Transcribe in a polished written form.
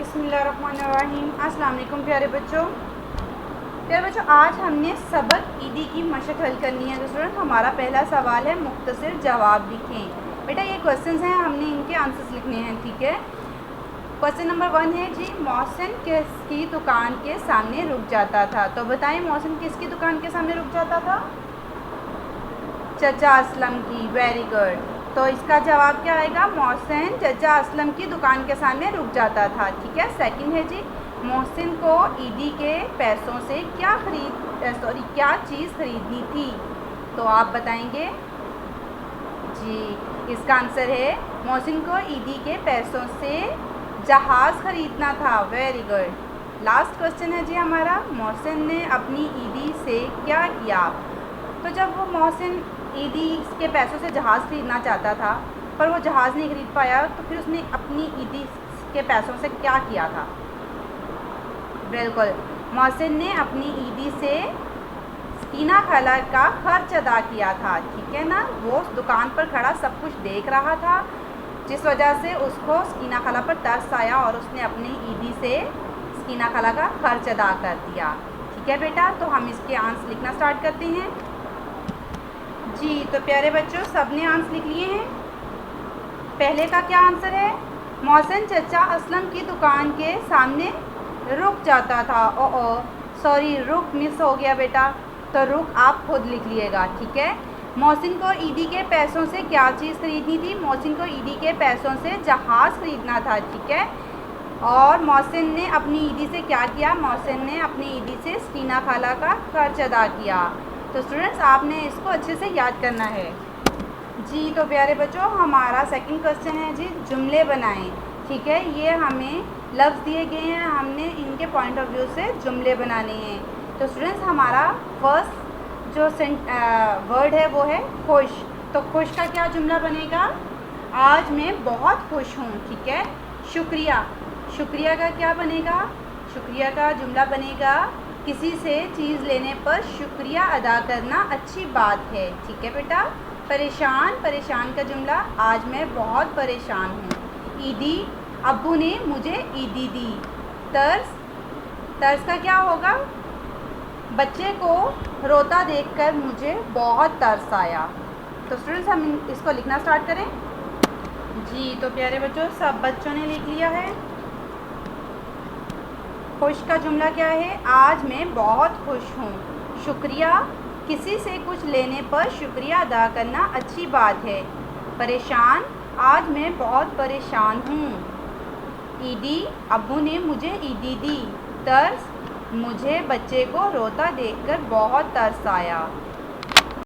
बिस्मिल्लाहिर्रहमानिर्रहीम। अस्सलाम वालेकुम प्यारे बच्चों, आज हमने सबक ईदी की मशक हल करनी है। तो स्टूडेंट हमारा पहला सवाल है, मुख्तसर जवाब लिखें। बेटा ये क्वेश्चंस हैं, हमने इनके आंसर्स लिखने हैं, ठीक है। क्वेश्चन नंबर 1 है जी, मोहसिन किसकी दुकान के सामने रुक जाता था। तो बताएं मोहसिन किसकी दुकान के सामने रुक जाता था? चचा असलम की। Very good. तो इसका जवाब क्या आएगा? मोहसिन चचा असलम की दुकान के सामने रुक जाता था, ठीक है। सेकंड है जी, मोहसिन को ईदी के पैसों से क्या चीज़ खरीदनी थी। तो आप बताएंगे जी। इसका आंसर है मोहसिन को ईदी के पैसों से जहाज़ खरीदना था। Very good. लास्ट क्वेश्चन है जी हमारा, मोहसिन ने अपनी ईदी से क्या किया। तो जब वो मोहसिन ईदी के पैसों से जहाज़ खरीदना चाहता था पर वो जहाज़ नहीं खरीद पाया, तो फिर उसने अपनी ईदी के पैसों से क्या किया था? बिल्कुल, मोहसिन ने अपनी ईदी से सकीना खाला का खर्च अदा किया था, ठीक है ना। वो दुकान पर खड़ा सब कुछ देख रहा था, जिस वजह से उसको सकीना खाला पर तरस आया और उसने अपनी ईदी से सकीना खाला का खर्च अदा कर दिया, ठीक है बेटा। तो हम इसके आंसर लिखना स्टार्ट करते हैं जी। तो प्यारे बच्चों, सबने आंसर लिख लिए हैं। पहले का क्या आंसर है? मोहसिन चचा असलम की दुकान के सामने रुक जाता था। सॉरी, रुक मिस हो गया बेटा, तो रुक आप खुद लिख लीजिएगा, ठीक है। मोहसिन को ईदी के पैसों से क्या चीज़ खरीदनी थी? मोहसिन को ईदी के पैसों से जहाज़ खरीदना था, ठीक है। और मोहसिन ने अपनी ईदी से क्या किया? मोहसिन ने अपनी ईदी से सकीना खाला का खर्च अदा किया। तो स्टूडेंट्स आपने इसको अच्छे से याद करना है जी। तो प्यारे बच्चों, हमारा सेकंड क्वेश्चन है जी, जुमले बनाएं, ठीक है। ये हमें लफ्ज़ दिए गए हैं, हमने इनके पॉइंट ऑफ व्यू से जुमले बनाने हैं। तो स्टूडेंट्स हमारा फर्स्ट जो वर्ड है वो है खुश। तो खुश का क्या जुमला बनेगा? आज मैं बहुत खुश हूँ, ठीक है। शुक्रिया, शुक्रिया का क्या बनेगा? शुक्रिया का जुमला बनेगा, किसी से चीज़ लेने पर शुक्रिया अदा करना अच्छी बात है, ठीक है बेटा। परेशान, परेशान का जुमला, आज मैं बहुत परेशान हूँ। ईदी, अब्बू ने मुझे ईदी दी। तरस, तरस का क्या होगा? बच्चे को रोता देखकर मुझे बहुत तरस आया। तो स्टूडेंट्स हम इसको लिखना स्टार्ट करें जी। तो प्यारे बच्चों, सब बच्चों ने लिख लिया है। खुश का जुमला क्या है? आज मैं बहुत खुश हूँ। शुक्रिया, किसी से कुछ लेने पर शुक्रिया अदा करना अच्छी बात है। परेशान, आज मैं बहुत परेशान हूँ। ईदी, अब्बू ने मुझे ईदी दी। तरस, मुझे बच्चे को रोता देखकर बहुत तरस आया।